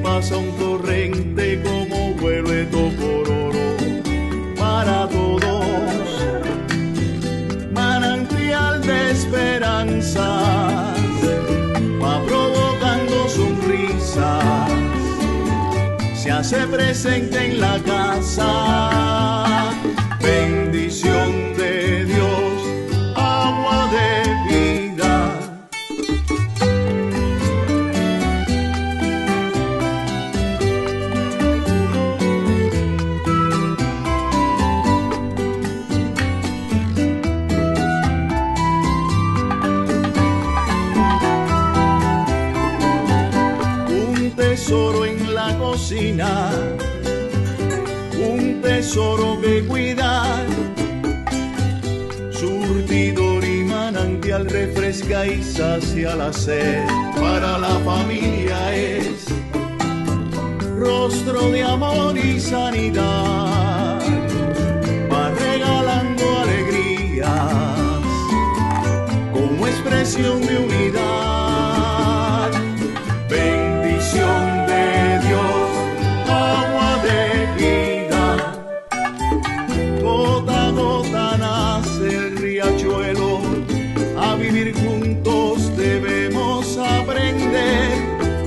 pasa un torrente como vuelo tocororo para todos, manantial de esperanzas, va provocando sonrisas, se hace presente en la casa, bendición de Dios, agua de vida. Tesoro en la cocina, un tesoro que cuidar, surtidor y manantial refresca y sacia la sed, para la familia es rostro de amor y sanidad, va regalando alegrías como expresión de unidad. Bendición de Dios, agua de vida, gota a gota nace el riachuelo, a vivir juntos debemos aprender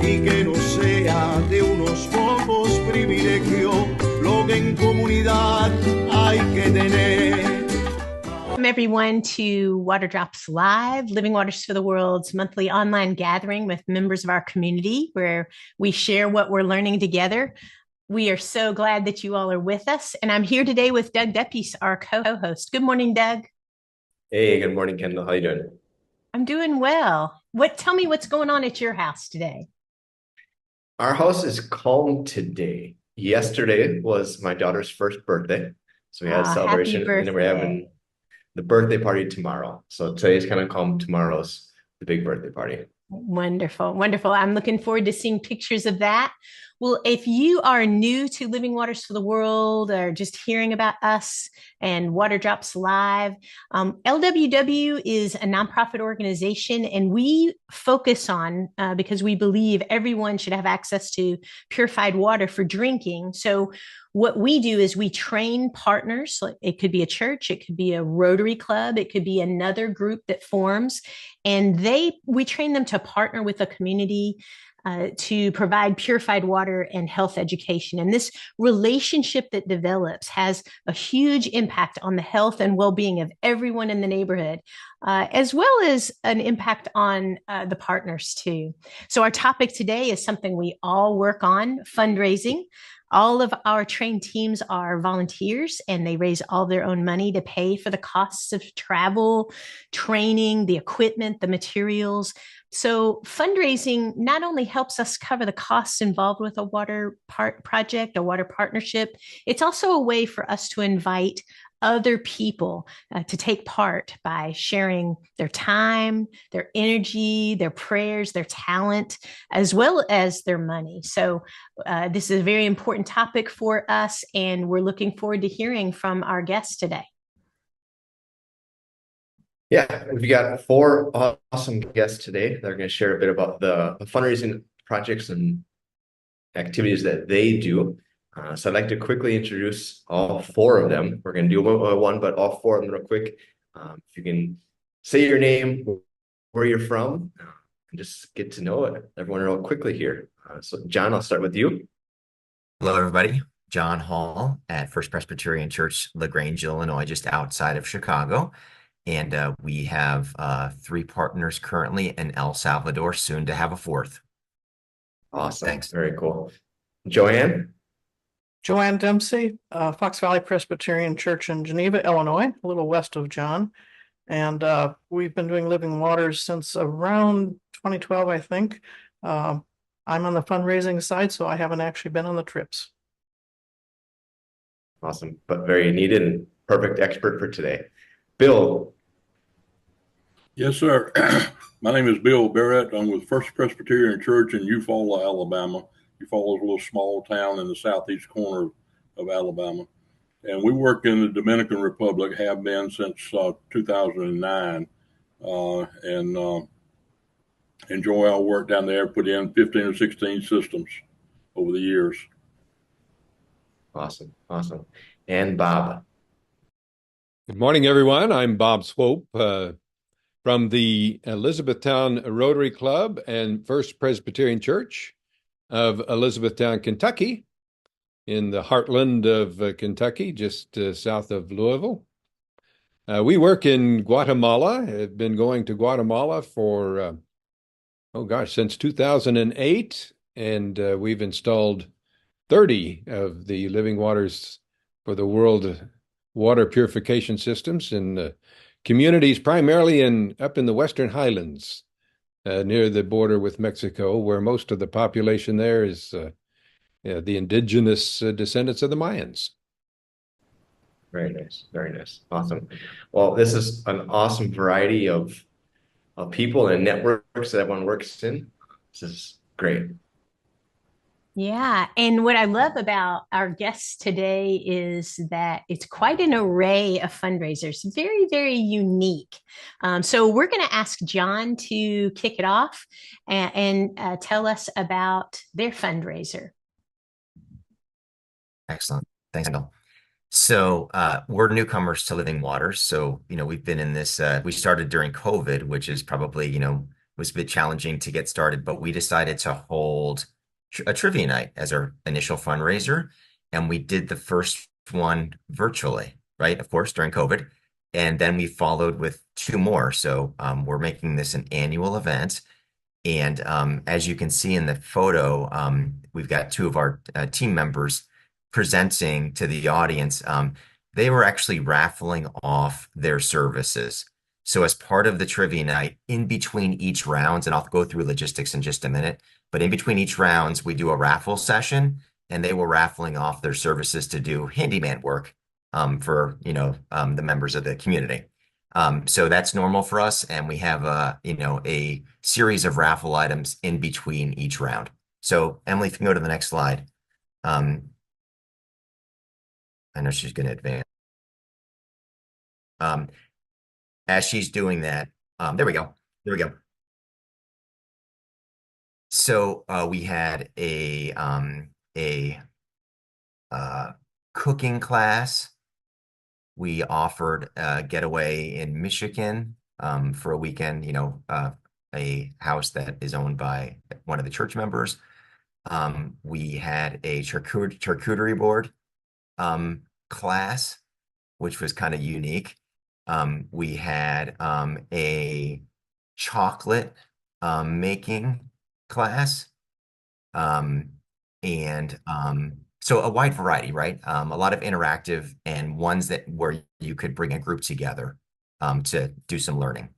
y que no sea de unos pocos privilegio, lo que en comunidad hay que tener. Welcome everyone to Water Drops Live, Living Waters for the World's monthly online gathering with members of our community where we share what we're learning together. We are so glad that you all are with us. And I'm here today with Doug Deppies, our co-host. Good morning, Doug. Hey, good morning, Kendall. How you doing? I'm doing well. Tell me what's going on at your house today. Our house is calm today. Yesterday was my daughter's first birthday. So we had a celebration, and then we're having the birthday party tomorrow. So today's kind of calm. Tomorrow's the big birthday party. Wonderful. Wonderful. I'm looking forward to seeing pictures of that. Well, if you are new to Living Waters for the World or just hearing about us and Water Drops Live, LWW is a nonprofit organization, and we focus on, because we believe everyone should have access to purified water for drinking. So what we do is we train partners. It could be a church, it could be a Rotary Club, it could be another group that forms, and we train them to partner with a community to provide purified water and health education. And this relationship that develops has a huge impact on the health and well-being of everyone in the neighborhood, as well as an impact on the partners too. So our topic today is something we all work on: fundraising. All of our trained teams are volunteers, and they raise all their own money to pay for the costs of travel, training, the equipment, the materials. So fundraising not only helps us cover the costs involved with a water project, a water partnership, it's also a way for us to invite other people to take part by sharing their time, their energy, their prayers, their talent, as well as their money. So this is a very important topic for us, and we're looking forward to hearing from our guests today. Yeah, we've got 4 awesome guests today. They're going to share a bit about the fundraising projects and activities that they do. So I'd like to quickly introduce all 4 of them. We're going to do one by one, but all 4 of them real quick. If you can say your name, where you're from, and just get to know everyone real quickly here. So John, I'll start with you. Hello, everybody. John Hall at First Presbyterian Church, LaGrange, Illinois, just outside of Chicago. And we have 3 partners currently in El Salvador, soon to have a 4th. Awesome. Thanks. Very cool. Joanne? Joanne Dempsey, Fox Valley Presbyterian Church in Geneva, Illinois, a little west of John. And we've been doing Living Waters since around 2012, I think. I'm on the fundraising side, so I haven't actually been on the trips. Awesome, but very needed and perfect expert for today. Bill? Yes, sir. My name is Bill Barrett. I'm with First Presbyterian Church in Eufaula, Alabama. Eufaula is a little small town in the southeast corner of Alabama. And we work in the Dominican Republic, have been since 2009, and enjoy our work down there, put in 15 or 16 systems over the years. Awesome. Awesome. And Bob. Good morning, everyone. I'm Bob Swope from the Elizabethtown Rotary Club and First Presbyterian Church of Elizabethtown, Kentucky, in the heartland of Kentucky, just south of Louisville. We work in Guatemala. I've been going to Guatemala for, since 2008, and we've installed 30 of the Living Waters for the World water purification systems in communities primarily up in the Western Highlands, near the border with Mexico, where most of the population there is the indigenous descendants of the Mayans. Very nice. Very nice. Awesome. Well, this is an awesome variety of people and networks that everyone works in. This is great. Yeah. And what I love about our guests today is that it's quite an array of fundraisers, very, very unique. So we're going to ask John to kick it off and tell us about their fundraiser. Excellent. Thanks, Kendall. So we're newcomers to Living Waters. So, we've been in this, we started during COVID, which is probably, was a bit challenging to get started, but we decided to hold a trivia night as our initial fundraiser. And we did the first one virtually, right? Of course, during COVID. And then we followed with two more. So we're making this an annual event. And as you can see in the photo, we've got two of our team members presenting to the audience. They were actually raffling off their services. So as part of the trivia night, in between each rounds, and I'll go through logistics in just a minute, but in between each rounds, we do a raffle session, and they were raffling off their services to do handyman work for the members of the community. So that's normal for us, and we have a series of raffle items in between each round. So Emily, if you can go to the next slide. I know she's going to advance. As she's doing that, there we go. There we go. So we had a cooking class. We offered a getaway in Michigan for a weekend, a house that is owned by one of the church members. We had a charcuterie board class, which was kind of unique. We had a chocolate making class, so a wide variety, right? A lot of interactive and ones where you could bring a group together to do some learning.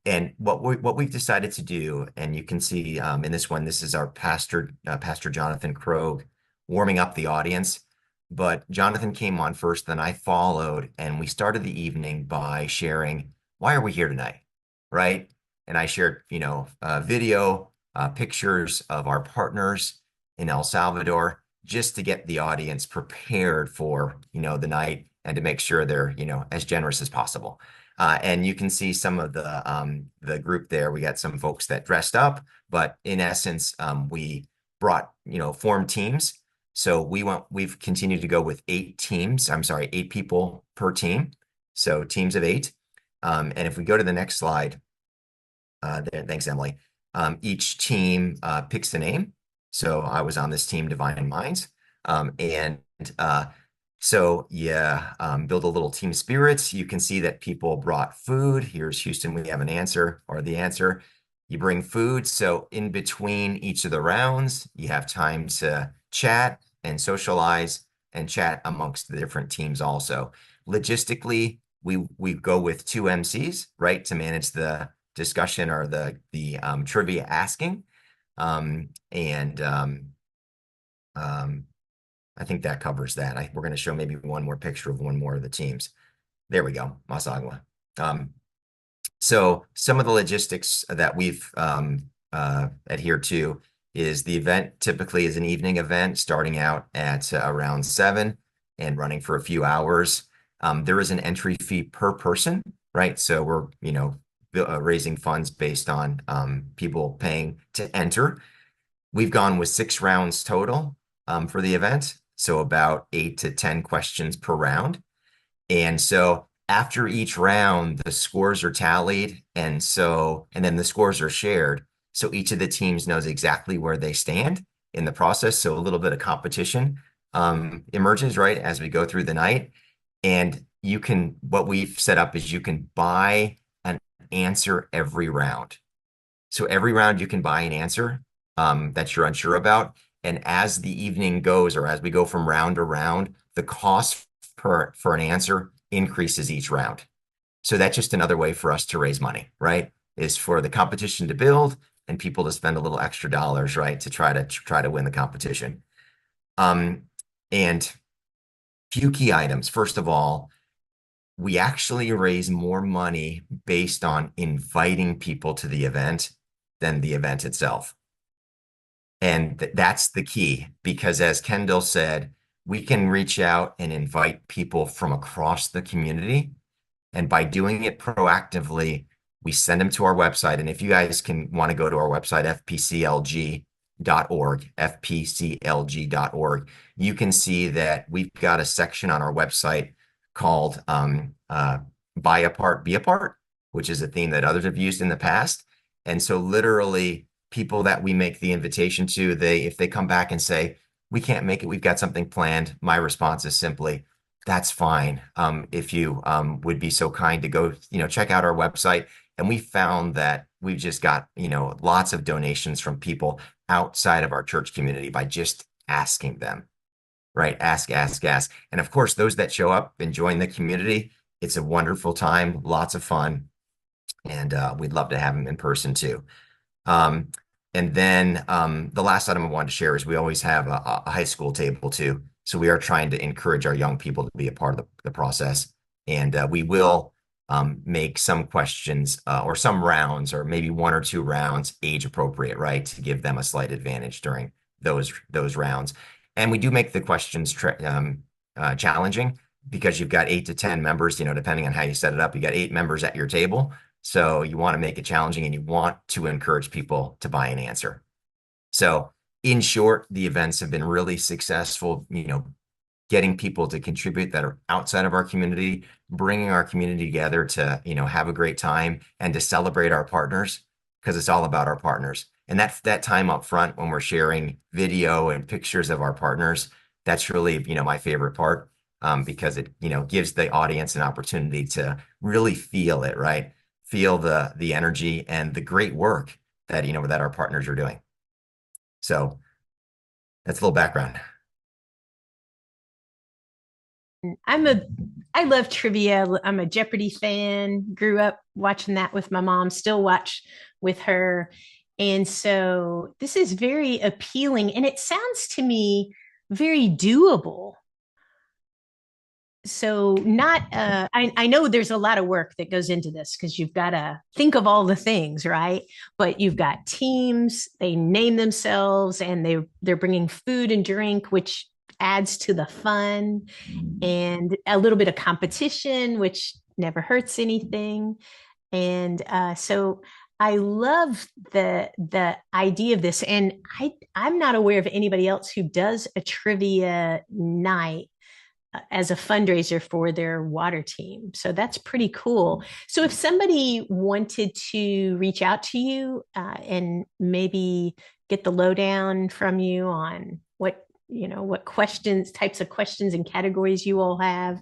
And what we've decided to do, and you can see in this one, this is our pastor, Pastor Jonathan Krogh, warming up the audience. But Jonathan came on first, then I followed, and we started the evening by sharing, why are we here tonight, right? And I shared, video, pictures of our partners in El Salvador, just to get the audience prepared for, the night and to make sure they're, as generous as possible. And you can see some of the group there. We got some folks that dressed up, but in essence, we brought, formed teams. So we've continued to go with 8 people per team. So teams of 8. And if we go to the next slide, thanks, Emily. Each team picks the name. So I was on this team, Divine Minds. So build a little team spirits. You can see that people brought food. Here's Houston, we have an answer, or the answer. You bring food. So in between each of the rounds, you have time to chat and socialize and chat amongst the different teams also. Logistically, we go with 2 MCs, right, to manage the discussion or the trivia asking. I think that covers that. We're going to show maybe one more picture of one more of the teams. There we go, Masagua. So some of the logistics that we've adhered to is the event typically is an evening event starting out at around 7 and running for a few hours. There is an entry fee per person, right? So we're, raising funds based on people paying to enter. We've gone with 6 rounds total for the event. So about 8 to 10 questions per round. And so after each round, the scores are tallied. And then the scores are shared. So each of the teams knows exactly where they stand in the process. So a little bit of competition emerges, right, as we go through the night. And what we've set up is you can buy an answer every round. So every round you can buy an answer that you're unsure about. And as the evening goes, or as we go from round to round, the cost for an answer increases each round. So that's just another way for us to raise money, right? Is for the competition to build and people to spend a little extra dollars, right, to try to win the competition. And few key items. First of all, we actually raise more money based on inviting people to the event than the event itself. And that's the key, because as Kendall said, we can reach out and invite people from across the community. And by doing it proactively, we send them to our website. And if you guys want to go to our website, fpclg.org, you can see that we've got a section on our website called Buy a Part, Be a Part, which is a theme that others have used in the past. And so literally people that we make the invitation to, if they come back and say, we can't make it, we've got something planned, my response is simply, that's fine. If you would be so kind to go, check out our website. And we found that we've just got, lots of donations from people outside of our church community by just asking them, right? Ask. And of course, those that show up and join the community, it's a wonderful time, lots of fun. And we'd love to have them in person too. And then the last item I wanted to share is we always have a high school table too. So we are trying to encourage our young people to be a part of the process. And we will make some questions or some rounds, or maybe 1 or 2 rounds age appropriate, right? To give them a slight advantage during those rounds. And we do make the questions challenging, because you've got 8 to 10 members, depending on how you set it up, you got 8 members at your table. So you want to make it challenging, and you want to encourage people to buy an answer. So in short, the events have been really successful, getting people to contribute that are outside of our community, bringing our community together to, have a great time and to celebrate our partners, because it's all about our partners. And that's that time up front when we're sharing video and pictures of our partners. That's really, my favorite part, because it, gives the audience an opportunity to really feel it, right? Feel the energy and the great work that, that our partners are doing. So that's a little background. I love trivia. I'm a Jeopardy fan. Grew up watching that with my mom, still watch with her. And so this is very appealing, and it sounds to me very doable. So not I know there's a lot of work that goes into this, because you've got to think of all the things, right? But you've got teams, they name themselves, and they're bringing food and drink, which adds to the fun, and a little bit of competition, which never hurts anything. And so I love the idea of this. And I'm not aware of anybody else who does a trivia night as a fundraiser for their water team. So that's pretty cool. So if somebody wanted to reach out to you and maybe get the lowdown from you on what types of questions and categories you all have,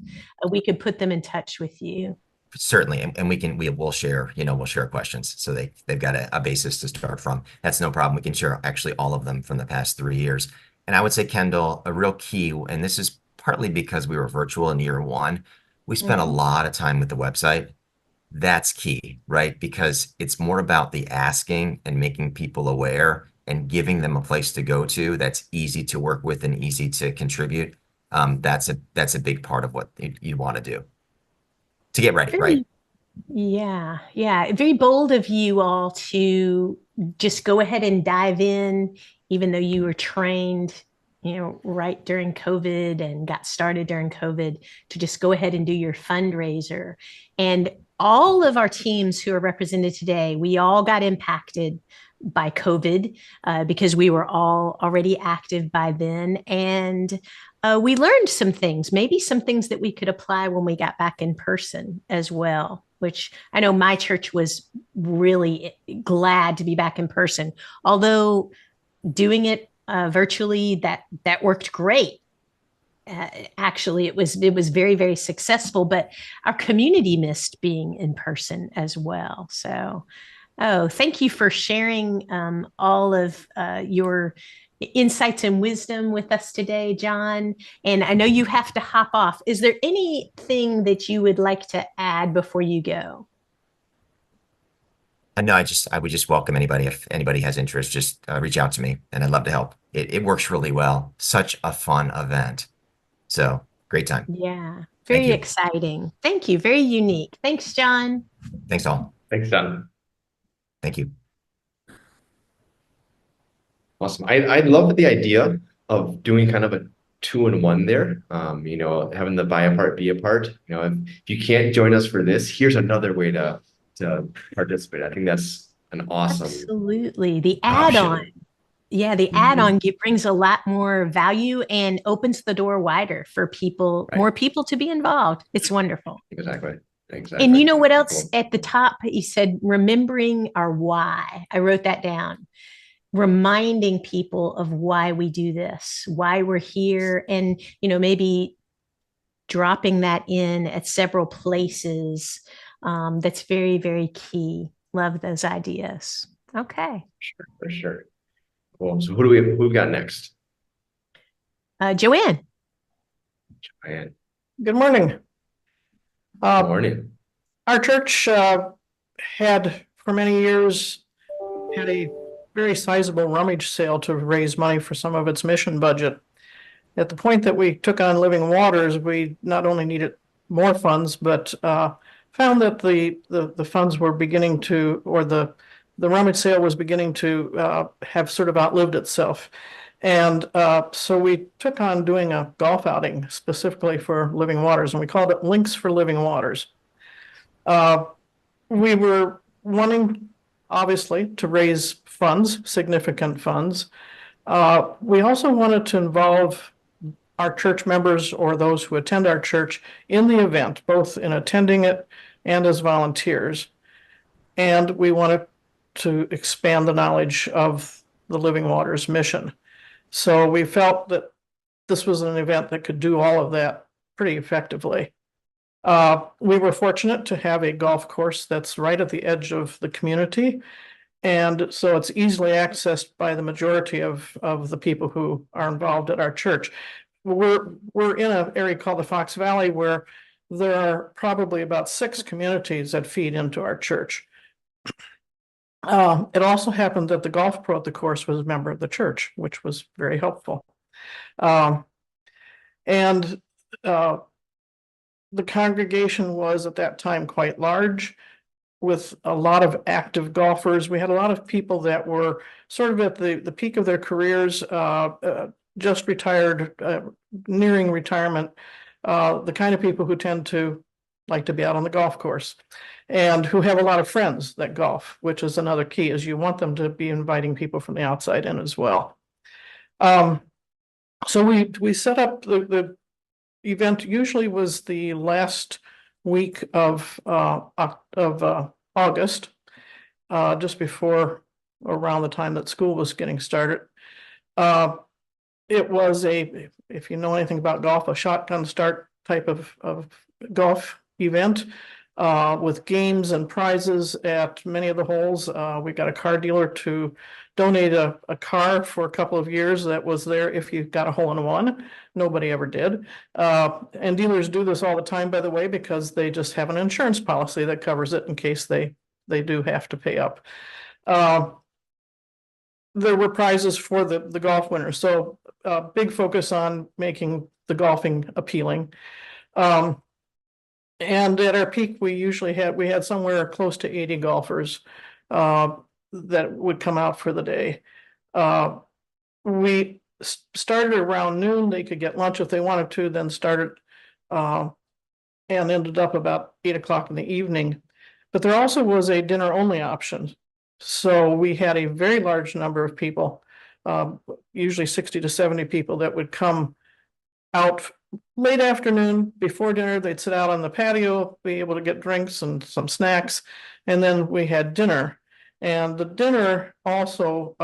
we could put them in touch with you. Certainly, and we'll share, we'll share questions, so they've got a basis to start from. That's no problem. We can share actually all of them from the past 3 years. And I would say, Kendall, a real key, and this is partly because we were virtual in year 1, we spent a lot of time with the website. That's key, right? Because it's more about the asking and making people aware and giving them a place to go to that's easy to work with and easy to contribute. That's a big part of what you want to do to get ready, right? Yeah. Very bold of you all to just go ahead and dive in, even though you were trained, right during COVID and got started during COVID, to just go ahead and do your fundraiser. And all of our teams who are represented today, we all got impacted by COVID because we were all already active by then. And we learned some things, maybe some things that we could apply when we got back in person as well, which I know my church was really glad to be back in person. Although doing it virtually, that worked great. Actually, it was very, very successful, but our community missed being in person as well. So, oh, thank you for sharing all of your insights and wisdom with us today, John. And I know you have to hop off. Is there anything that you would like to add before you go? No, I would just welcome anybody. If anybody has interest, just reach out to me and I'd love to help. It works really well. Such a fun event. So great time. Yeah, Thank very you. exciting. Thank you. Very unique. Thanks, John. Thanks all. Thanks, John. Thank you. Awesome. I love the idea of doing kind of a 2-in-1 there. Having the buy a part, be a part. If you can't join us for this, here's another way to participate. I think that's an awesome Absolutely. The option. add-on. Yeah, the add-on brings a lot more value and opens the door wider for people, Right. more people to be involved. It's wonderful. Exactly. And you know what else Cool. at the top? You said remembering our why. I wrote that down. Reminding people of why we do this, why we're here, and maybe dropping that in at several places. That's very, very key. Love those ideas. Okay. Sure, for sure. Cool. So who we got next? Joanne. Joanne. Good morning. Good morning. Our church had for many years had a very sizable rummage sale to raise money for some of its mission budget. At the point that we took on Living Waters, we not only needed more funds, but found that the funds were beginning to, or the rummage sale was beginning to have sort of outlived itself. And so we took on doing a golf outing specifically for Living Waters, and we called it Links for Living Waters. We were wanting, obviously, to raise funds, significant funds. We also wanted to involve our church members or those who attend our church in the event, both in attending it and as volunteers. And we wanted to expand the knowledge of the Living Waters mission. So we felt that this was an event that could do all of that pretty effectively. We were fortunate to have a golf course that's right at the edge of the community. And so it's easily accessed by the majority of the people who are involved at our church. We're in an area called the Fox Valley where there are probably about 6 communities that feed into our church. It also happened that the golf pro at the course was a member of the church, which was very helpful. And the congregation was at that time quite large, with a lot of active golfers. We had a lot of people that were sort of at the peak of their careers, just retired, nearing retirement, the kind of people who tend to like to be out on the golf course and who have a lot of friends that golf, which is another key, is you want them to be inviting people from the outside in as well. So we set up the event. Usually was the last week of August, just before, around the time that school was getting started. It was if you know anything about golf, a shotgun start type of golf event, with games and prizes at many of the holes. We got a car dealer to donate a car for a couple of years that was there if you got a hole-in-one. Nobody ever did. And dealers do this all the time, by the way, because they just have an insurance policy that covers it in case they do have to pay up. There were prizes for the golf winners. So big focus on making the golfing appealing. And at our peak, we had somewhere close to 80 golfers that would come out for the day. We started around noon. They could get lunch if they wanted to, then started and ended up about 8 o'clock in the evening. But there also was a dinner only option. So we had a very large number of people, usually 60 to 70 people that would come out late afternoon before dinner. They'd sit out on the patio, be able to get drinks and some snacks. And then we had dinner. And the dinner also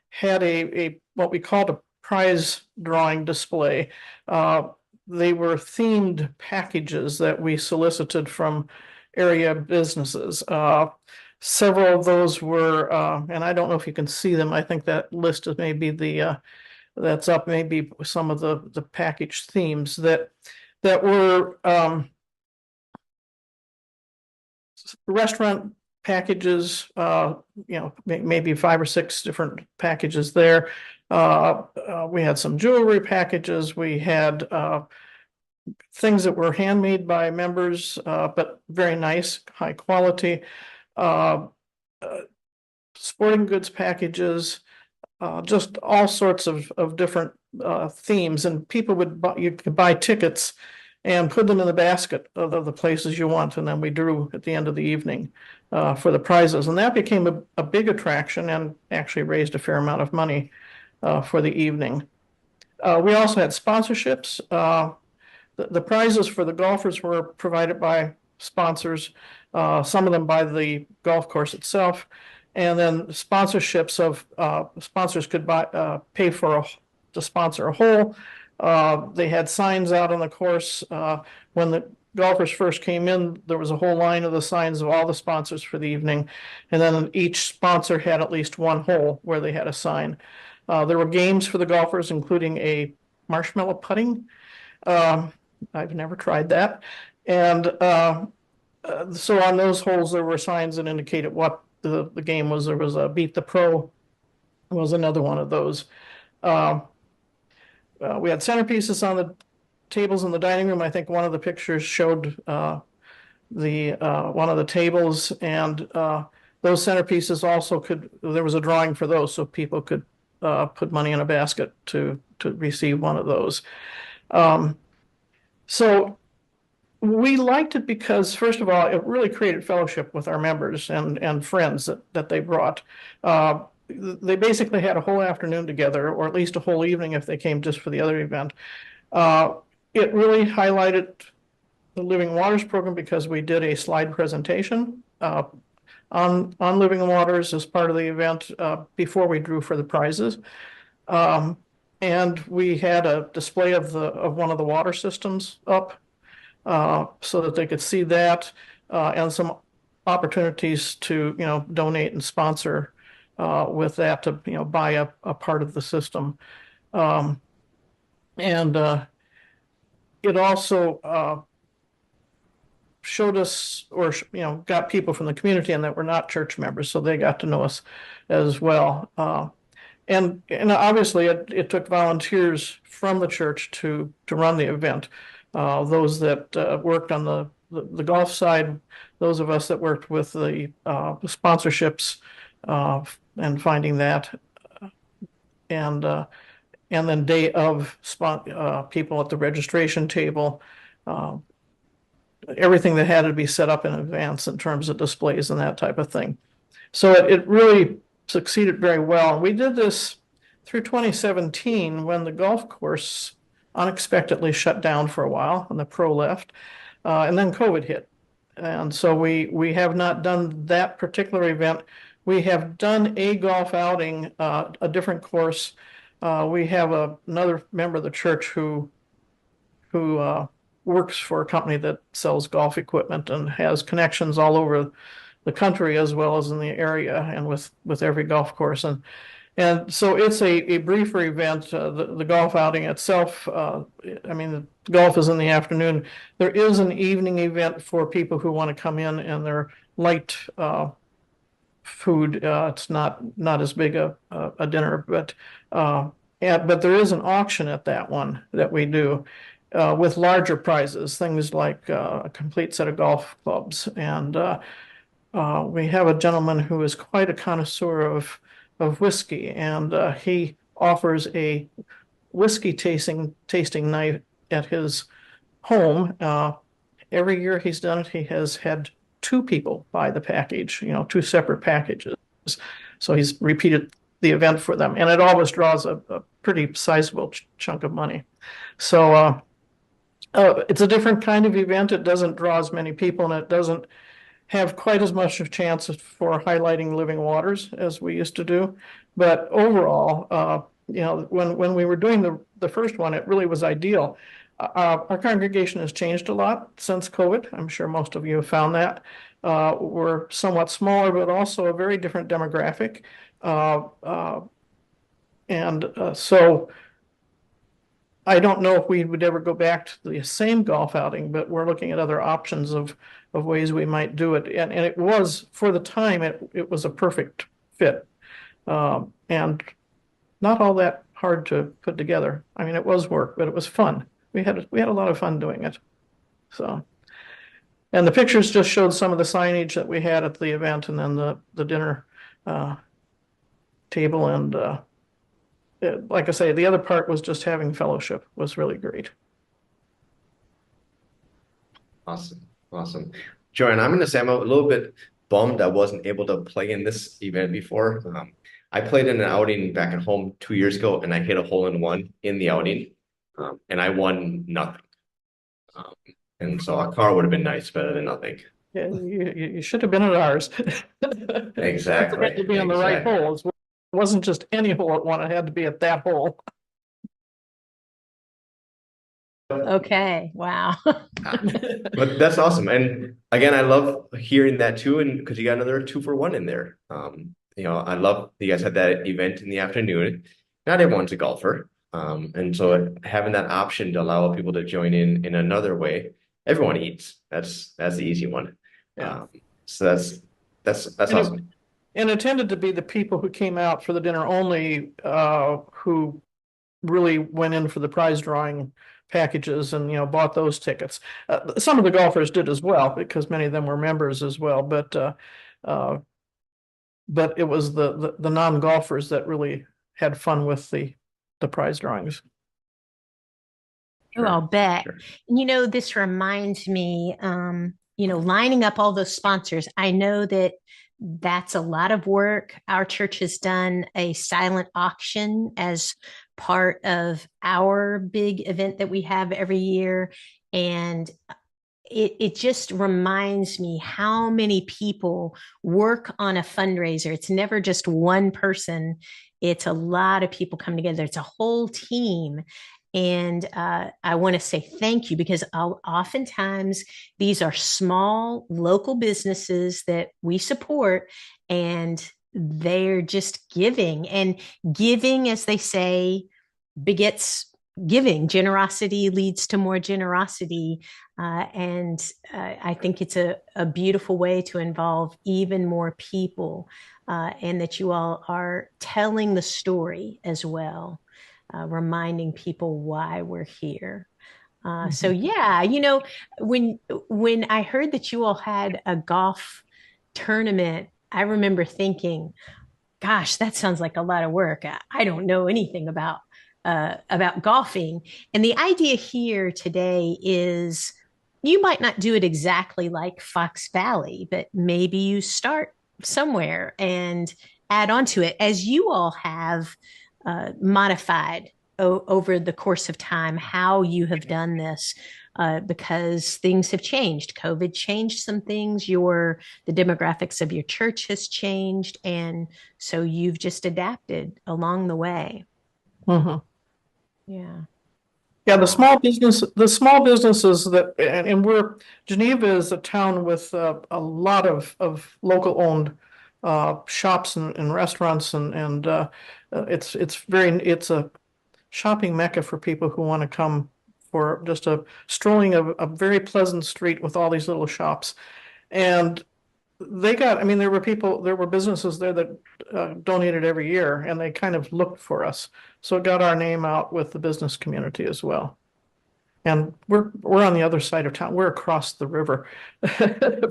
had a what we called a prize drawing display. They were themed packages that we solicited from area businesses. Several of those were, and I don't know if you can see them. I think that list is maybe that's up, maybe some of the package themes that were restaurant packages, maybe 5 or 6 different packages there. We had some jewelry packages. We had things that were handmade by members, but very nice, high quality. Sporting goods packages, just all sorts of different themes, and people you could buy tickets and put them in the basket of the places you want, and then we drew at the end of the evening for the prizes, and that became a big attraction and actually raised a fair amount of money for the evening. We also had sponsorships. The prizes for the golfers were provided by sponsors, some of them by the golf course itself, and then sponsorships of sponsors could pay to sponsor a hole. They had signs out on the course. When the golfers first came in, there was a whole line of the signs of all the sponsors for the evening, and then each sponsor had at least one hole where they had a sign. There were games for the golfers, including a marshmallow putting. I've never tried that. And so on those holes, there were signs that indicated what the game was. There was a Beat the Pro was another one of those. We had centerpieces on the tables in the dining room. I think one of the pictures showed one of the tables, and those centerpieces also there was a drawing for those, so people could put money in a basket to receive one of those. So we liked it because, first of all, it really created fellowship with our members and friends that they brought. They basically had a whole afternoon together, or at least a whole evening if they came just for the other event. It really highlighted the Living Waters program because we did a slide presentation on Living Waters as part of the event before we drew for the prizes. And we had a display of one of the water systems up so that they could see that, and some opportunities to donate and sponsor with that to buy a part of the system. And it also showed us, or got people from the community and that were not church members, so they got to know us as well. And obviously it took volunteers from the church to run the event. Those that worked on the golf side, those of us that worked with the sponsorships and finding that, and then day of people at the registration table, everything that had to be set up in advance in terms of displays and that type of thing. So it really succeeded very well. We did this through 2017 when the golf course unexpectedly shut down for a while and the pro left, and then COVID hit. And so we have not done that particular event. We have done a golf outing, a different course. We have another member of the church who works for a company that sells golf equipment and has connections all over the country as well as in the area and with every golf course. And so it's a briefer event. The golf outing itself, I mean, the golf is in the afternoon. There is an evening event for people who want to come in and they're light food. It's not as big a dinner, but there is an auction at that one that we do with larger prizes, things like a complete set of golf clubs. And we have a gentleman who is quite a connoisseur of whiskey, and he offers a whiskey tasting night at his home. Every year he's done it, he has had 2 people buy the package, 2 separate packages. So he's repeated the event for them, and it always draws a pretty sizable chunk of money. So it's a different kind of event. It doesn't draw as many people, and it doesn't have quite as much of chance for highlighting living waters as we used to do. But overall, when we were doing the first one, it really was ideal. Our congregation has changed a lot since COVID. I'm sure most of you have found that. We're somewhat smaller, but also a very different demographic. So I don't know if we would ever go back to the same golf outing, but we're looking at other options of ways we might do it. And it was, for the time, it was a perfect fit. And not all that hard to put together. I mean, it was work, but it was fun. We had a lot of fun doing it. So, and the pictures just showed some of the signage that we had at the event, and then the dinner table. And like I say, the other part was just having fellowship was really great. Awesome. Awesome. Joanne, I'm going to say I'm a little bit bummed I wasn't able to play in this event before. I played in an outing back at home 2 years ago, and I hit a hole-in-one in the outing, and I won nothing. And so a car would have been nice, better than nothing. Yeah, you should have been at ours. Exactly. Had to be on the right hole. It wasn't just any hole at one, it had to be at that hole. Okay, wow. But that's awesome. And again, I love hearing that too, and because you got another 2-for-1 in there. I love you guys had that event in the afternoon. Not everyone's a golfer. And so having that option to allow people to join in another way, everyone eats. That's the easy one. Yeah. So that's awesome. And it tended to be the people who came out for the dinner only, who really went in for the prize drawing packages and bought those tickets. Some of the golfers did as well, because many of them were members as well. But it was the non-golfers that really had fun with the prize drawings. Oh, I'll bet. Sure. This reminds me, lining up all those sponsors. I know that's a lot of work. Our church has done a silent auction as part of our big event that we have every year. And it just reminds me how many people work on a fundraiser. It's never just one person. It's a lot of people come together. It's a whole team. And I want to say thank you, because oftentimes these are small local businesses that we support, and they're just giving. And giving, as they say, begets giving. Generosity leads to more generosity. And I think it's a beautiful way to involve even more people, and that you all are telling the story as well. Reminding people why we're here. So yeah, when I heard that you all had a golf tournament, I remember thinking, gosh, that sounds like a lot of work. I don't know anything about golfing. And the idea here today is you might not do it exactly like Fox Valley, but maybe you start somewhere and add on to it, as you all have modified over the course of time how you have done this, because things have changed. COVID changed some things. The demographics of your church has changed, and so you've just adapted along the way. Mm-hmm. Yeah. Yeah, the small businesses that, and Geneva is a town with a lot of local owned shops and restaurants, and it's a shopping mecca for people who want to come for just a strolling of a very pleasant street with all these little shops. And there were businesses there that donated every year, and they kind of looked for us. So it got our name out with the business community as well. And we're on the other side of town. We're across the river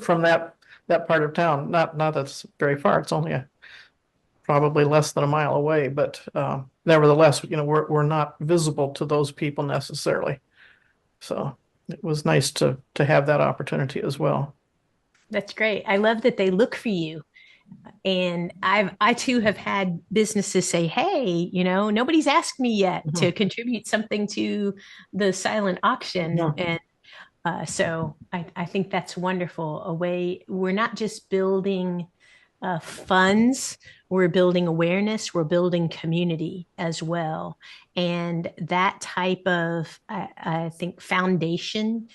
from that part of town. Not that's very far. It's only probably less than a mile away, but nevertheless, we're not visible to those people necessarily. So it was nice to have that opportunity as well. That's great. I love that they look for you And I too have had businesses say, hey, nobody's asked me yet to contribute something to the silent auction. Yeah. And so I think that's wonderful. A way we're not just building funds, we're building awareness, we're building community as well. And that type of, I think, foundation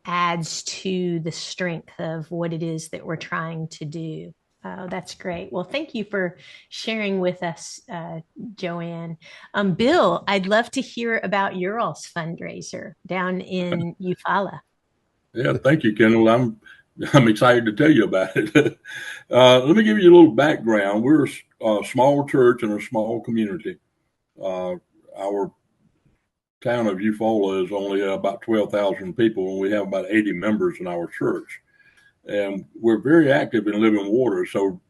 adds to the strength of what it is that we're trying to do. Oh, that's great. Well, thank you for sharing with us, Joanne. Bill, I'd love to hear about your all's fundraiser down in Eufaula. Yeah, thank you, Kendall. I'm excited to tell you about it. Let me give you a little background. We're a small church in a small community. Our town of Eufaula is only about 12,000 people, and we have about 80 members in our church. And we're very active in living water, so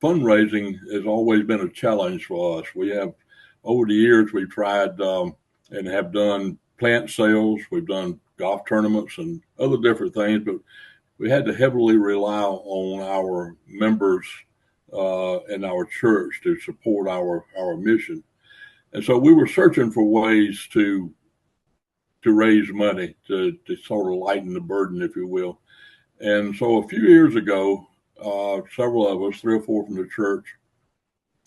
fundraising has always been a challenge for us. We have, over the years, we've tried and have done plant sales, we've done golf tournaments and other different things, but we had to heavily rely on our members and our church to support our mission. And so we were searching for ways to raise money to sort of lighten the burden, if you will. And so a few years ago, several of us, 3 or 4 from the church,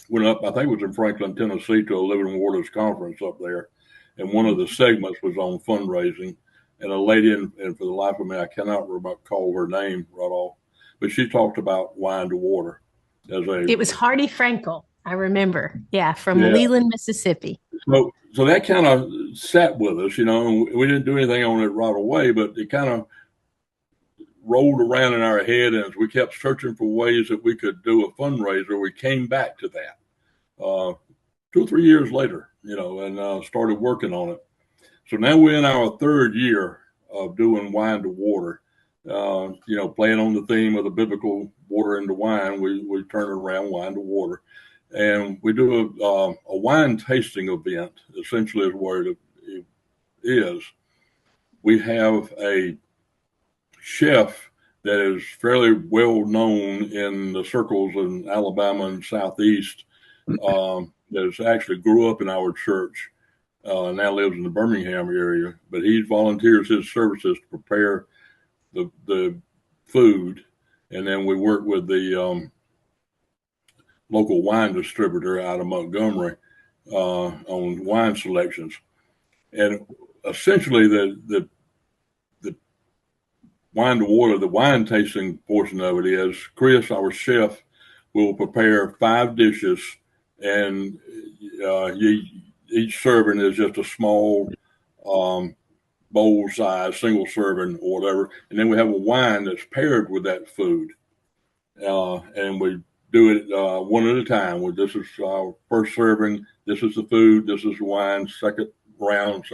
went up, I think it was in Franklin, Tennessee, to a Living Waters conference up there. And one of the segments was on fundraising. And a lady, and for the life of me, I cannot recall her name right off, but she talked about wine to water as a. It was Hardy Frankel, I remember. Yeah, from Yeah. Leland, Mississippi. So that kind of sat with us, and we didn't do anything on it right away, but it kind of rolled around in our head, and as we kept searching for ways that we could do a fundraiser, we came back to that 2 or 3 years later, and started working on it. So now we're in our 3rd year of doing wine to water. Playing on the theme of the biblical water into wine, we turn it around, wine to water, and we do a wine tasting event. Essentially, is what it is. We have a chef that is fairly well known in the circles in Alabama and Southeast. That actually grew up in our church. Now lives in the Birmingham area, but he volunteers his services to prepare the food, and then we work with the local wine distributor out of Montgomery on wine selections. And essentially, the wine to water, the wine tasting portion of it is Chris, our chef, will prepare 5 dishes, and each serving is just a small bowl size, single serving or whatever. And then we have a wine that's paired with that food. And we do it one at a time. This is our first serving. This is the food. This is the wine. Second round.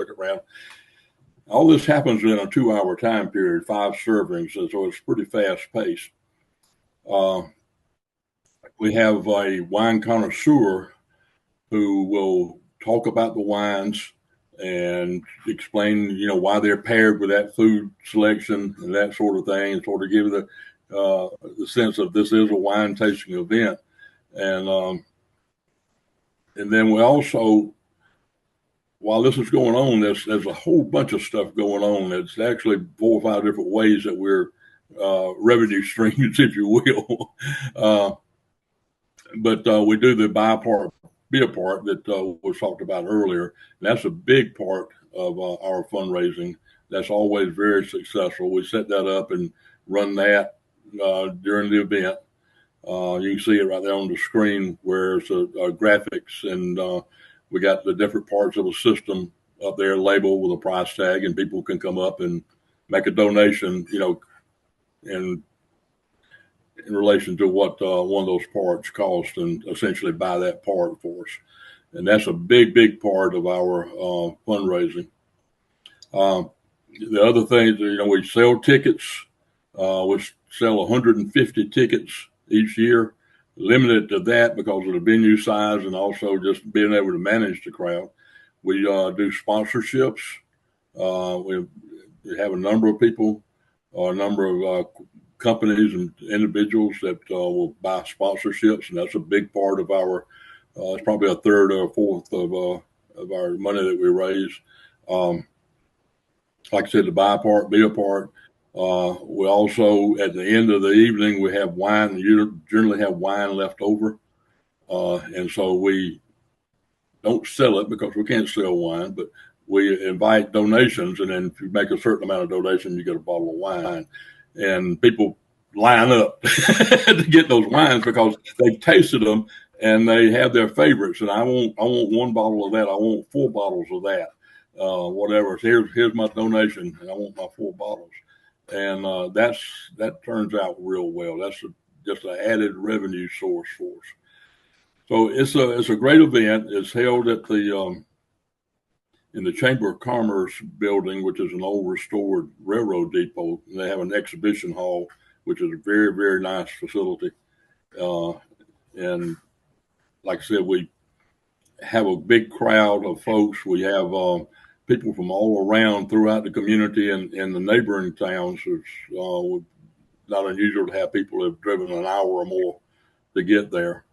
All this happens in a 2-hour time period, 5 servings. And so it's pretty fast paced. We have a wine connoisseur who will talk about the wines and explain, why they're paired with that food selection and that sort of thing, and sort of give the sense of this is a wine tasting event. And then we also, while this is going on, there's a whole bunch of stuff going on. It's actually 4 or 5 different ways that we're revenue streams, if you will. But we do the be a part that was talked about earlier. And that's a big part of our fundraising. That's always very successful. We set that up and run that during the event. You can see it right there on the screen where it's graphics, and we got the different parts of the system up there labeled with a price tag, and people can come up and make a donation, in relation to what one of those parts cost, and essentially buy that part for us. And that's a big part of our fundraising. The other things, we sell tickets. We sell 150 tickets each year, limited to that because of the venue size and also just being able to manage the crowd. We do sponsorships. We have a number of people, a number of companies and individuals that will buy sponsorships, and that's a big part of our. It's probably a third or a fourth of our money that we raise. Like I said, to buy a part, be a part. We also, at the end of the evening, we have wine. You generally have wine left over, and so we don't sell it because we can't sell wine, but we invite donations, and then if you make a certain amount of donation, you get a bottle of wine, and people line up to get those wines because they've tasted them and they have their favorites. And I want one bottle of that. I want 4 bottles of that. Whatever. So here's my donation, and I want my 4 bottles. And that turns out real well. That's just an added revenue source for us. So it's a great event. It's held at the in the Chamber of Commerce building, which is an old restored railroad depot. And they have an exhibition hall, which is a very, very nice facility. And like I said, we have a big crowd of folks. We have people from all around throughout the community and the neighboring towns. It's not unusual to have people who have driven an hour or more to get there.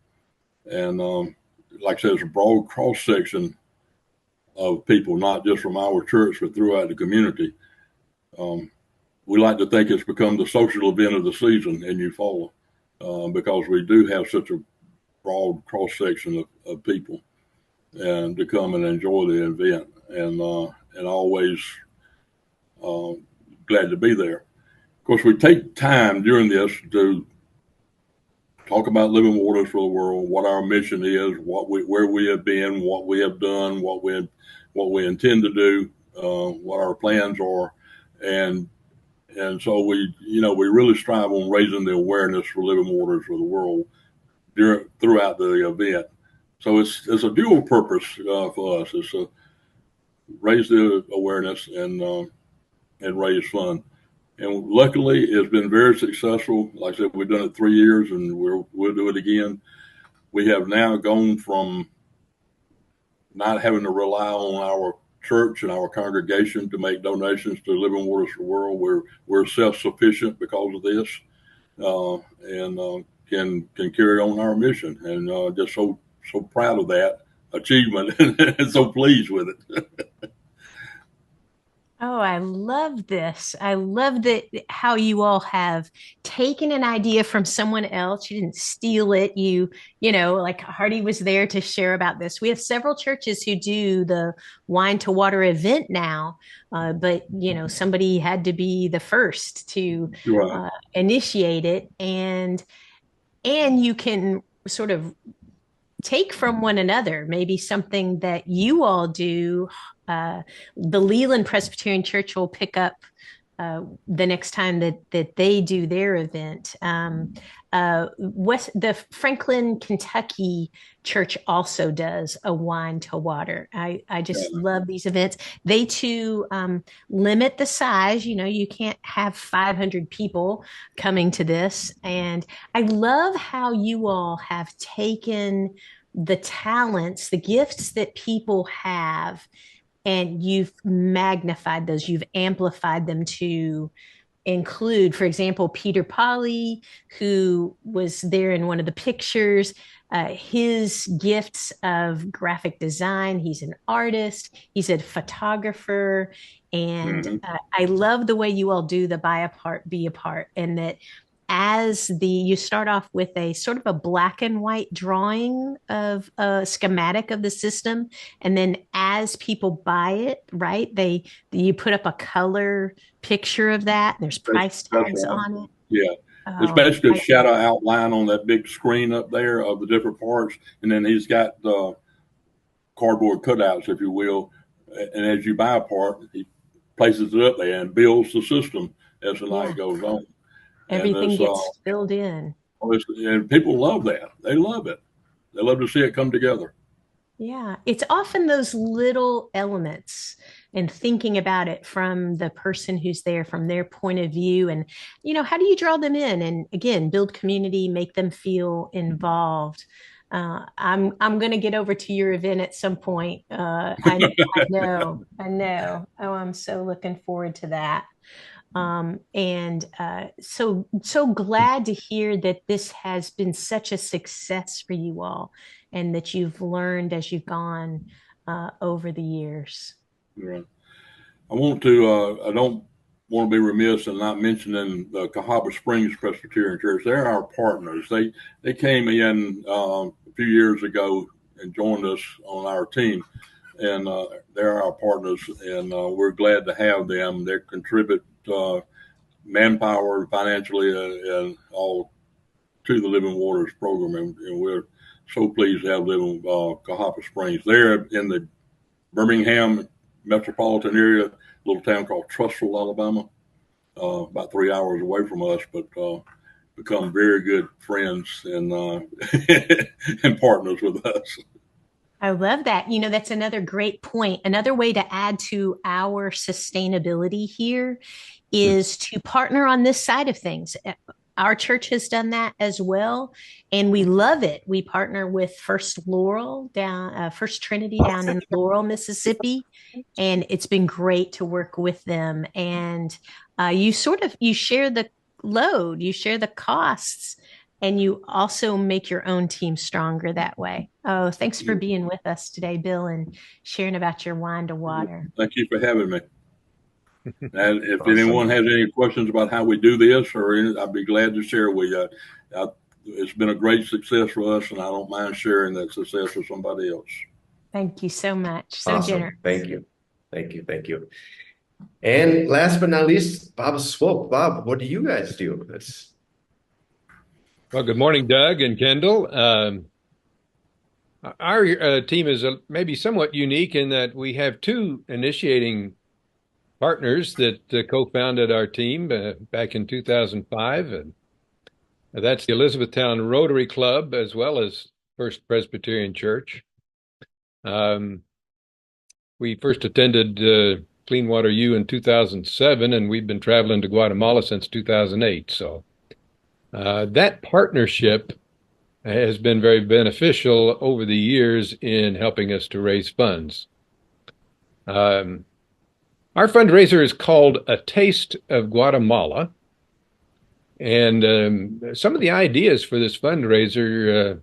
And like I said, it's a broad cross section of people, not just from our church, but throughout the community. We like to think it's become the social event of the season in Eufaula because we do have such a broad cross section of people and to come and enjoy the event, and always glad to be there. Of course, we take time during this to talk about living waters for the world, what our mission is, where we have been, what we have done, what we intend to do, what our plans are, and so we really strive on raising the awareness for living waters for the world throughout the event. So it's a dual purpose for us. It's to raise the awareness and raise fund. And luckily, it's been very successful. Like I said, we've done it 3 years, and we'll do it again. We have now gone from not having to rely on our church and our congregation to make donations to Living Waters for the World. We're self-sufficient because of this, and can carry on our mission. And just so proud of that achievement and so pleased with it. Oh, I love this. I love that how you all have taken an idea from someone else. You didn't steal it. Like Hardy was there to share about this. We have several churches who do the wine to water event now, but somebody had to be the first to Right. initiate it, and you can sort of take from one another, maybe something that you all do. The Leland Presbyterian Church will pick up the next time that they do their event. The Franklin, Kentucky church also does a wine to water. I just love these events. They too limit the size. You can't have 500 people coming to this. And I love how you all have taken the talents, the gifts that people have, and you've magnified those, you've amplified them to include, for example, Peter Polly, who was there in one of the pictures, his gifts of graphic design. He's an artist, he's a photographer. And I love the way you all do the buy a part, be a part, and that you start off with a sort of a black and white drawing of a schematic of the system, and then as people buy it, right, you put up a color picture of that, and there's price tags on it. Yeah. It's basically a shadow outline on that big screen up there of the different parts, and then he's got cardboard cutouts, if you will, and as you buy a part, he places it up there and builds the system as the night goes on. Everything gets filled in. And people love that. They love it. They love to see it come together. Yeah, it's often those little elements and thinking about it from the person who's there, from their point of view. And, how do you draw them in? And again, build community, make them feel involved. I'm going to get over to your event at some point. I know. Oh, I'm so looking forward to that. So glad to hear that this has been such a success for you all, and that you've learned as you've gone over the years. Right. I don't want to be remiss in not mentioning the Cahaba Springs Presbyterian Church. They're our partners. They came in a few years ago and joined us on our team, and they're our partners, and we're glad to have them. They contribute manpower, financially, and all to the Living Waters program, and we're so pleased to have them in Cahaba Springs. They're in the Birmingham metropolitan area, little town called Trussville, Alabama, about 3 hours away from us, but become very good friends and and partners with us. I love that. You know, that's another great point. Another way to add to our sustainability here is to partner on this side of things. Our church has done that as well, and we love it. We partner with First Trinity down in Laurel, Mississippi, and it's been great to work with them. And you share the load, you share the costs, and you also make your own team stronger that way. Oh, thanks for being with us today, Bill, and sharing about your wine to water. Thank you for having me. And if Awesome. anyone has any questions about how we do this, I'd be glad to share with you. It's been a great success for us, and I don't mind sharing that success with somebody else. Thank you so much. So Awesome. generous. Thank you. Thank you. Thank you. And last but not least, Bob Swope. Bob, what do you guys do? Well, good morning, Doug and Kendall. Our team is maybe somewhat unique in that we have two initiating partners that co-founded our team back in 2005. And that's the Elizabethtown Rotary Club as well as First Presbyterian Church. We first attended Clean Water U in 2007, and we've been traveling to Guatemala since 2008. So that partnership has been very beneficial over the years in helping us to raise funds. Our fundraiser is called A Taste of Guatemala. And some of the ideas for this fundraiser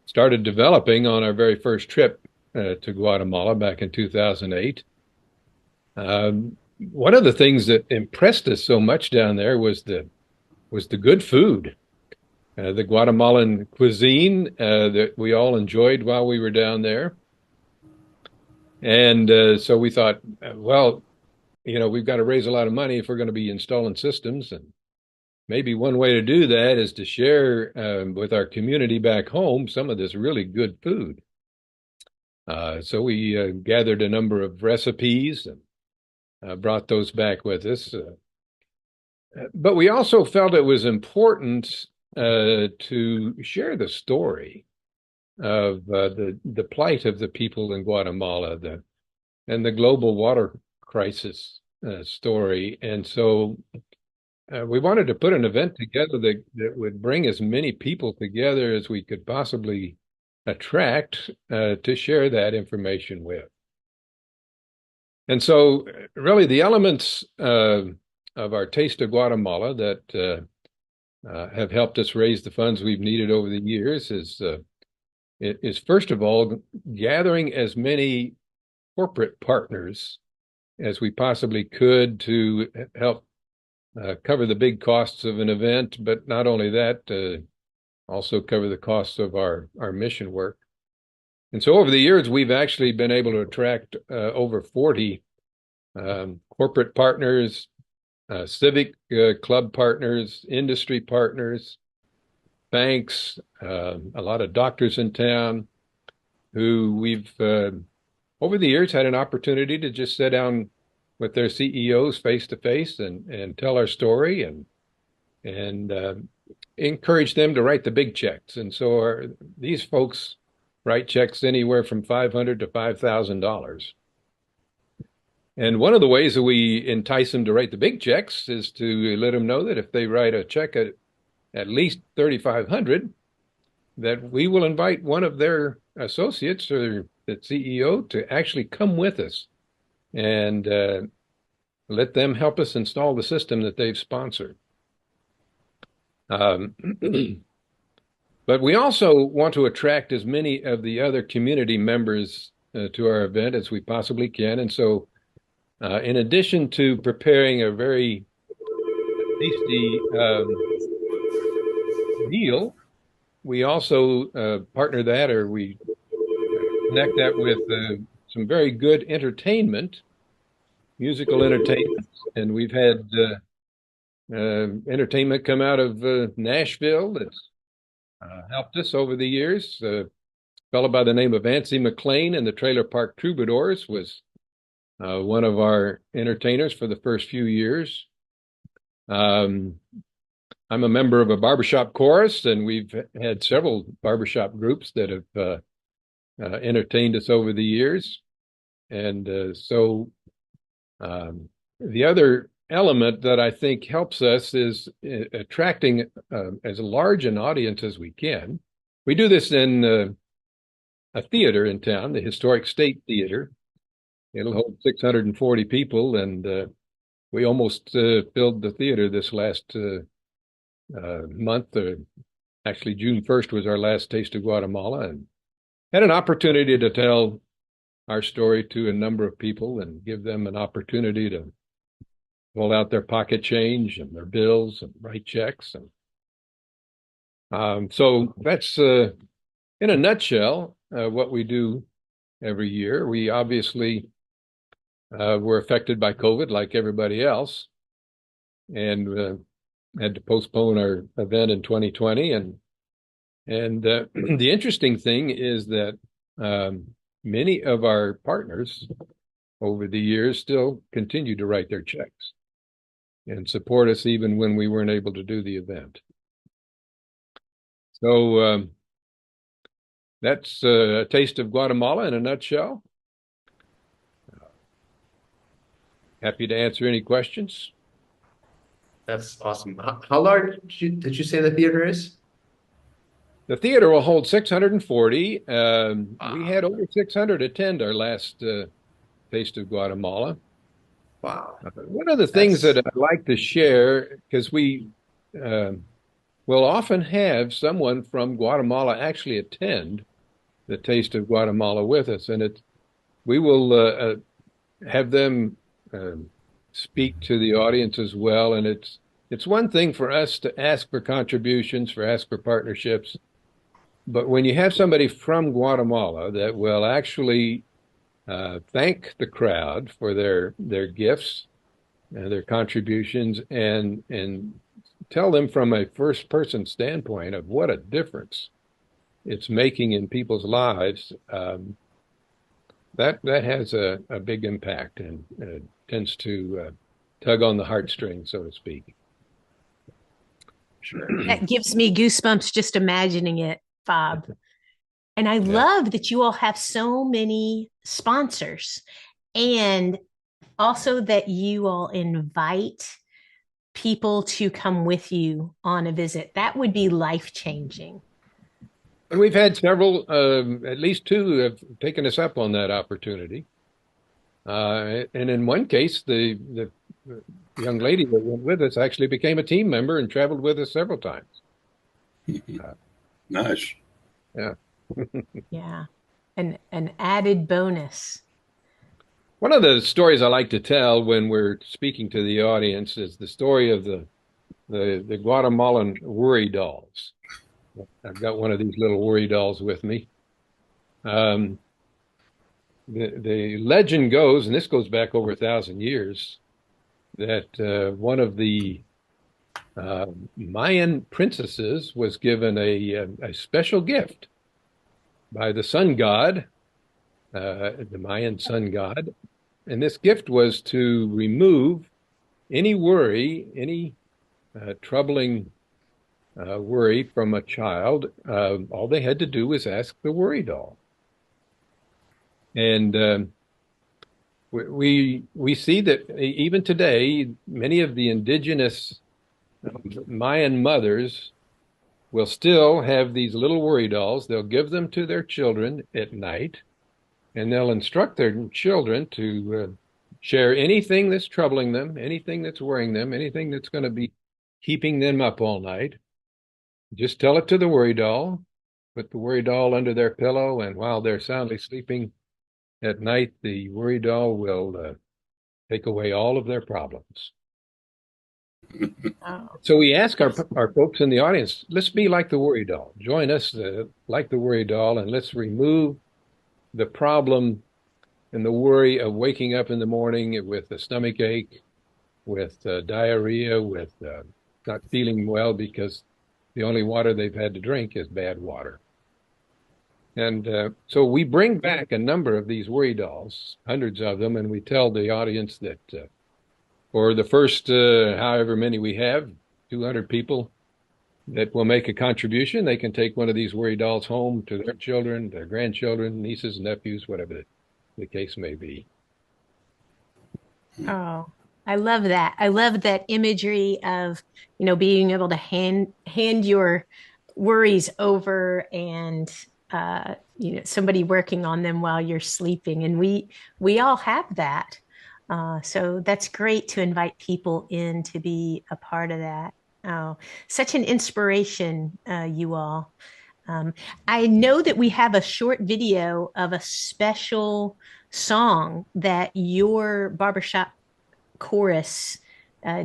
started developing on our very first trip to Guatemala back in 2008. One of the things that impressed us so much down there was the good food. The Guatemalan cuisine that we all enjoyed while we were down there. And so we thought, well, we've got to raise a lot of money if we're going to be installing systems. And maybe one way to do that is to share with our community back home some of this really good food. So we gathered a number of recipes and brought those back with us. But we also felt it was important to share the story of the plight of the people in Guatemala and the global water crisis story. And so we wanted to put an event together that would bring as many people together as we could possibly attract to share that information with. And so really the elements of our Taste of Guatemala that have helped us raise the funds we've needed over the years is first of all gathering as many corporate partners as we possibly could to help cover the big costs of an event, but not only that, also cover the costs of our mission work. And so over the years, we've actually been able to attract over 40 corporate partners, civic club partners, industry partners, banks, a lot of doctors in town who we've, over the years, had an opportunity to just sit down with their CEOs face to face and tell our story and encourage them to write the big checks. And so these folks write checks anywhere from $500 to $5,000. And one of the ways that we entice them to write the big checks is to let them know that if they write a check at least $3,500, that we will invite one of their associates or the CEO to actually come with us and let them help us install the system that they've sponsored. But we also want to attract as many of the other community members to our event as we possibly can. And so in addition to preparing a very tasty meal, we also partner that, or we connect that with some very good entertainment, musical entertainment. And we've had entertainment come out of Nashville that's helped us over the years. A fellow by the name of Ancy McLean and the Trailer Park Troubadours was one of our entertainers for the first few years. I'm a member of a barbershop chorus, and we've had several barbershop groups that have entertained us over the years. And so the other element that I think helps us is attracting as large an audience as we can. We do this in a theater in town, the Historic State Theater. It'll hold 640 people, and we almost filled the theater this last month. Actually, June 1st was our last Taste of Guatemala, and had an opportunity to tell our story to a number of people and give them an opportunity to pull out their pocket change and their bills and write checks. And so that's, in a nutshell, what we do every year. We obviously were affected by COVID like everybody else, and had to postpone our event in 2020. And the interesting thing is that many of our partners over the years still continue to write their checks and support us even when we weren't able to do the event. So that's a taste of Guatemala in a nutshell. Happy to answer any questions. That's awesome. How large did you say the theater is? The theater will hold 640. Wow. We had over 600 attend our last Taste of Guatemala. Wow. One of the things that I'd like to share, because we will often have someone from Guatemala actually attend the Taste of Guatemala with us, and we will have them speak to the audience as well. And it's one thing for us to ask for contributions, ask for partnerships, but when you have somebody from Guatemala that will actually thank the crowd for their gifts and their contributions, and tell them from a first person standpoint of what a difference it's making in people's lives, that has a big impact, and tends to tug on the heartstrings, so to speak. Sure. That gives me goosebumps just imagining it, Bob. And I love that you all have so many sponsors, and also that you all invite people to come with you on a visit. That would be life-changing. And we've had several, at least two have taken us up on that opportunity. And in one case, the young lady that went with us actually became a team member and traveled with us several times. Nice. Yeah. Yeah. An added bonus. One of the stories I like to tell when we're speaking to the audience is the story of the Guatemalan worry dolls. I've got one of these little worry dolls with me. The legend goes, and this goes back over 1,000 years, that one of the Mayan princesses was given a special gift by the sun god, the Mayan sun god. And this gift was to remove any worry, any troubling worry from a child. All they had to do was ask the worry doll. And we see that even today, many of the indigenous Mayan mothers will still have these little worry dolls. They'll give them to their children at night, and they'll instruct their children to share anything that's troubling them, anything that's worrying them, anything that's going to be keeping them up all night. Just tell it to the worry doll. Put the worry doll under their pillow, and while they're soundly sleeping at night, the worry doll will take away all of their problems. Oh. So we ask our folks in the audience, let's be like the worry doll. Join us like the worry doll, and let's remove the problem and the worry of waking up in the morning with a stomach ache, with diarrhea, with not feeling well because the only water they've had to drink is bad water. And so we bring back a number of these worry dolls, hundreds of them, and we tell the audience that for the first however many we have, 200 people that will make a contribution, they can take one of these worry dolls home to their children, their grandchildren, nieces, nephews, whatever the case may be. Oh, I love that. I love that imagery of, being able to hand your worries over and somebody working on them while you're sleeping. And we all have that. So that's great to invite people in to be a part of that. Oh, such an inspiration, you all. I know that we have a short video of a special song that your barbershop chorus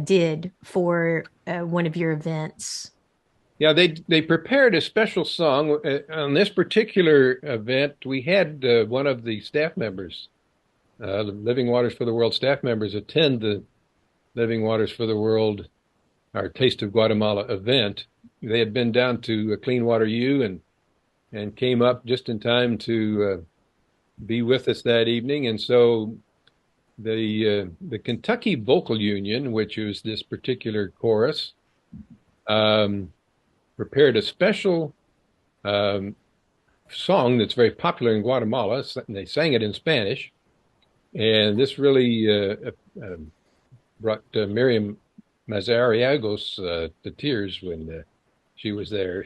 did for one of your events. Yeah, they prepared a special song. On this particular event, we had one of the staff members, Living Waters for the World staff members, attend the Living Waters for the World, our Taste of Guatemala event. They had been down to Clean Water U and came up just in time to be with us that evening. And so the Kentucky Vocal Union, which is this particular chorus, prepared a special song that's very popular in Guatemala, and they sang it in Spanish. And this really brought Miriam Mazariegos to tears when she was there.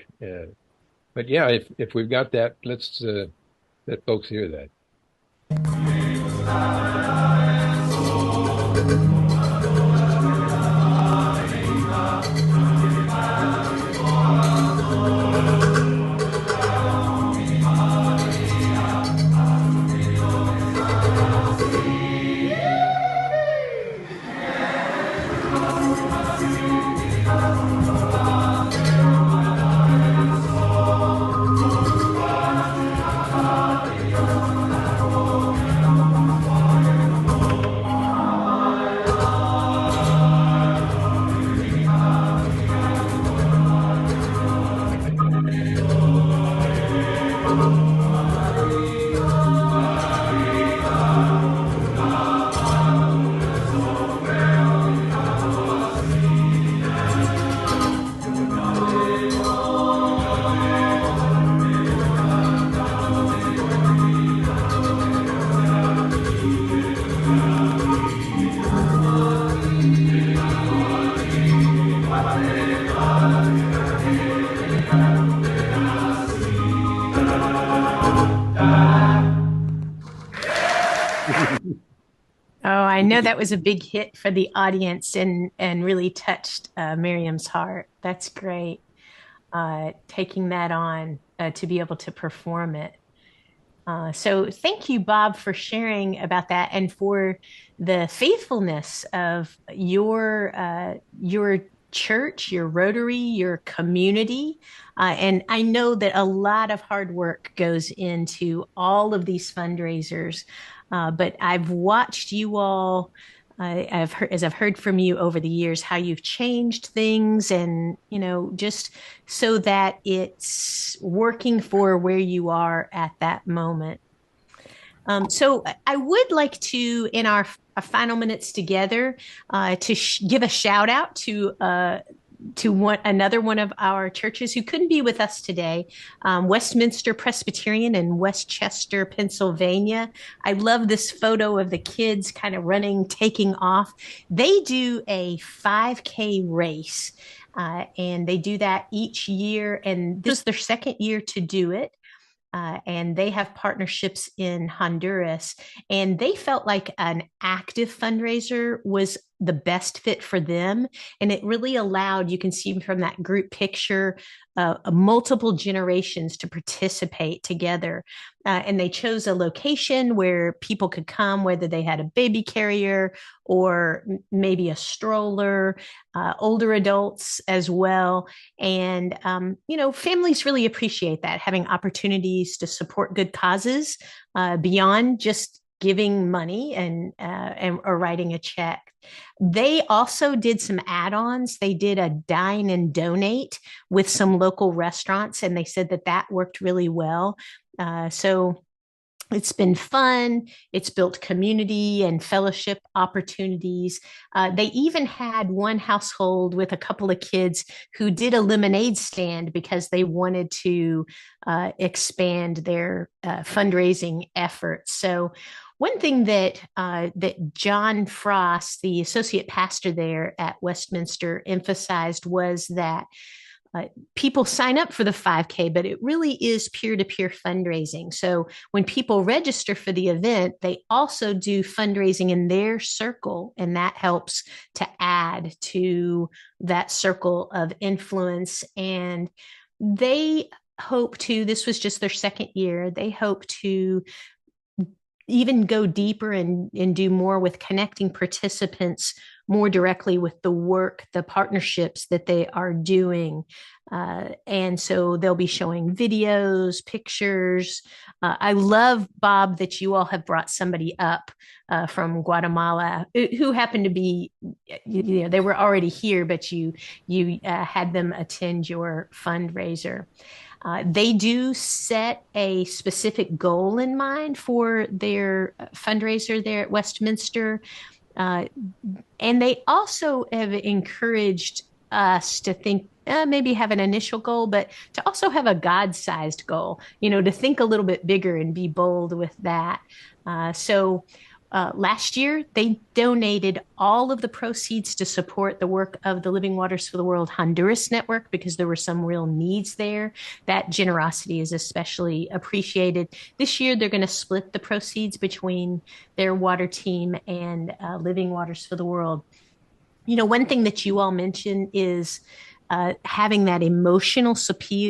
But yeah, if we've got that, let's let folks hear that. Oh, I know that was a big hit for the audience and really touched Miriam's heart. That's great. Taking that on to be able to perform it. So thank you, Bob, for sharing about that and for the faithfulness of your church, your Rotary, your community. And I know that a lot of hard work goes into all of these fundraisers. But I've watched you all, as I've heard from you over the years, how you've changed things and, just so that it's working for where you are at that moment. So I would like to, in our final minutes together, to give a shout out to another one of our churches who couldn't be with us today, Westminster Presbyterian in Westchester, Pennsylvania. I love this photo of the kids kind of running, taking off. They do a 5K race, and they do that each year, and this is their second year to do it. and they have partnerships in Honduras. And they felt like an active fundraiser was the best fit for them. And it really allowed, you can see from that group picture, multiple generations to participate together. And they chose a location where people could come, whether they had a baby carrier or maybe a stroller, older adults as well. And, families really appreciate that, having opportunities to support good causes beyond just giving money and or writing a check. They also did some add-ons. They did a dine and donate with some local restaurants, and they said that worked really well. So it's been fun. It's built community and fellowship opportunities. They even had one household with a couple of kids who did a lemonade stand because they wanted to expand their fundraising efforts. So one thing that John Frost, the associate pastor there at Westminster, emphasized was that people sign up for the 5K, but it really is peer-to-peer fundraising. So when people register for the event, they also do fundraising in their circle, and that helps to add to that circle of influence. And they hope to, this was just their second year, they hope to even go deeper and do more with connecting participants more directly with the work, the partnerships that they are doing. And so they'll be showing videos, pictures. I love, Bob, that you all have brought somebody up from Guatemala who happened to be, they were already here, but you had them attend your fundraiser. They do set a specific goal in mind for their fundraiser there at Westminster. And they also have encouraged us to think, maybe have an initial goal, but to also have a God-sized goal, to think a little bit bigger and be bold with that. So last year, they donated all of the proceeds to support the work of the Living Waters for the World Honduras Network because there were some real needs there. That generosity is especially appreciated. This year, they're going to split the proceeds between their water team and Living Waters for the World. One thing that you all mentioned is having that emotional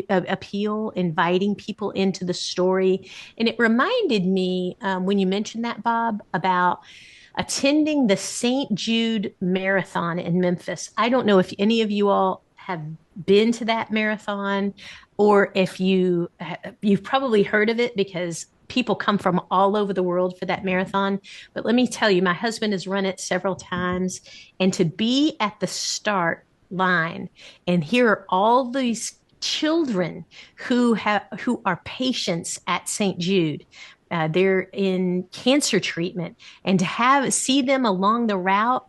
appeal, inviting people into the story. And it reminded me, when you mentioned that, Bob, about attending the St. Jude Marathon in Memphis. I don't know if any of you all have been to that marathon, or if you've probably heard of it because people come from all over the world for that marathon. But let me tell you, my husband has run it several times, and to be at the start line and here are all these children who are patients at St. Jude. They're in cancer treatment, and to see them along the route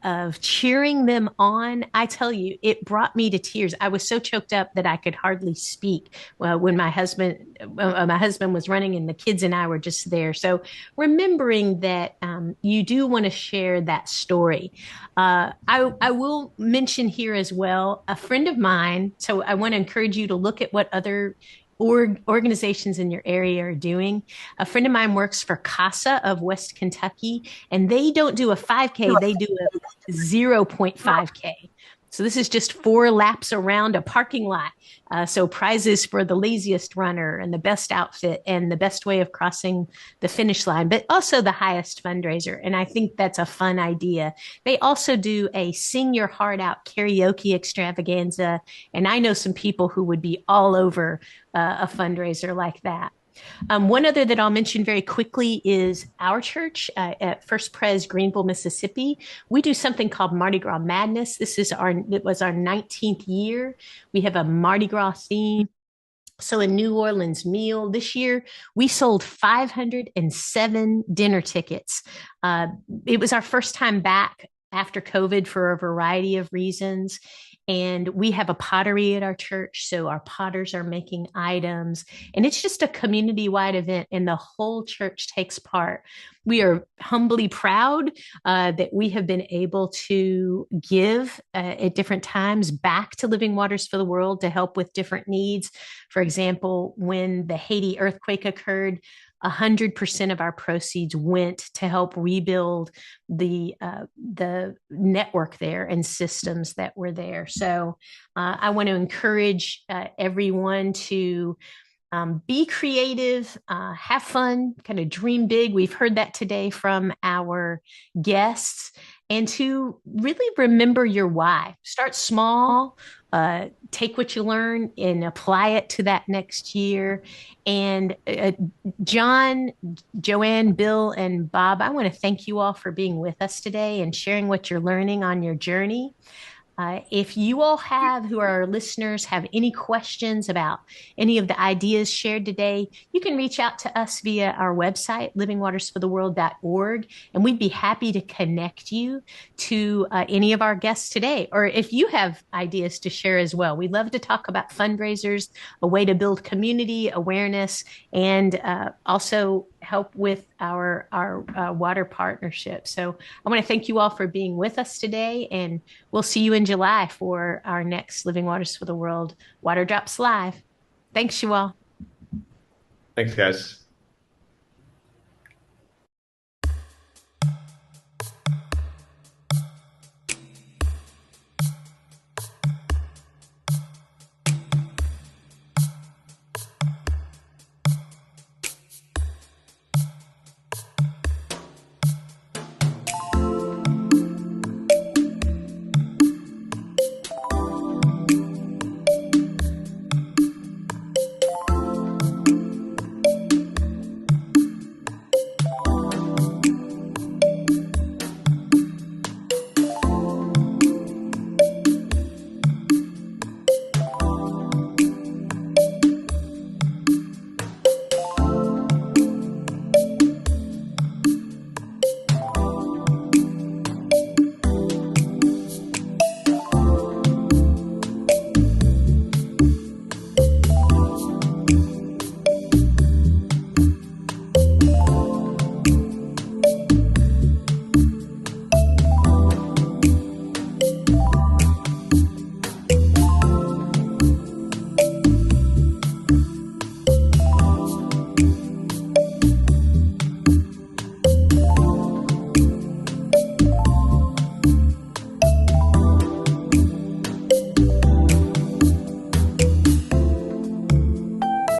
of cheering them on, I tell you, it brought me to tears. I was so choked up that I could hardly speak when my husband was running and the kids and I were just there. So remembering that you do want to share that story. I will mention here as well, a friend of mine. So I want to encourage you to look at what other organizations in your area are doing. A friend of mine works for CASA of West Kentucky, and they don't do a 5K, they do a 0.5K. So this is just 4 laps around a parking lot. So prizes for the laziest runner and the best outfit and the best way of crossing the finish line, but also the highest fundraiser. And I think that's a fun idea. They also do a Sing Your Heart Out karaoke extravaganza. And I know some people who would be all over a fundraiser like that. One other that I'll mention very quickly is our church at First Pres Greenville, Mississippi. We do something called Mardi Gras Madness. It was our 19th year. We have a Mardi Gras theme. So in New Orleans meal this year, we sold 507 dinner tickets. It was our first time back after COVID for a variety of reasons. And we have a pottery at our church. So our potters are making items. And it's just a community-wide event, and the whole church takes part. We are humbly proud that we have been able to give at different times back to Living Waters for the World to help with different needs. For example, when the Haiti earthquake occurred, 100% of our proceeds went to help rebuild the network there and systems that were there. So I want to encourage everyone to be creative, have fun, kind of dream big. We've heard that today from our guests. And to really remember your why. Start small, take what you learn and apply it to that next year. And John, Joanne, Bill, and Bob, I want to thank you all for being with us today and sharing what you're learning on your journey. If you all who are our listeners, have any questions about any of the ideas shared today, you can reach out to us via our website, livingwatersfortheworld.org, and we'd be happy to connect you to any of our guests today. Or if you have ideas to share as well, we love to talk about fundraisers, a way to build community awareness, and also help with our water partnership. So I want to thank you all for being with us today, and we'll see you in July for our next Living Waters for the World Water Drops Live. Thanks, you all. Thanks, guys.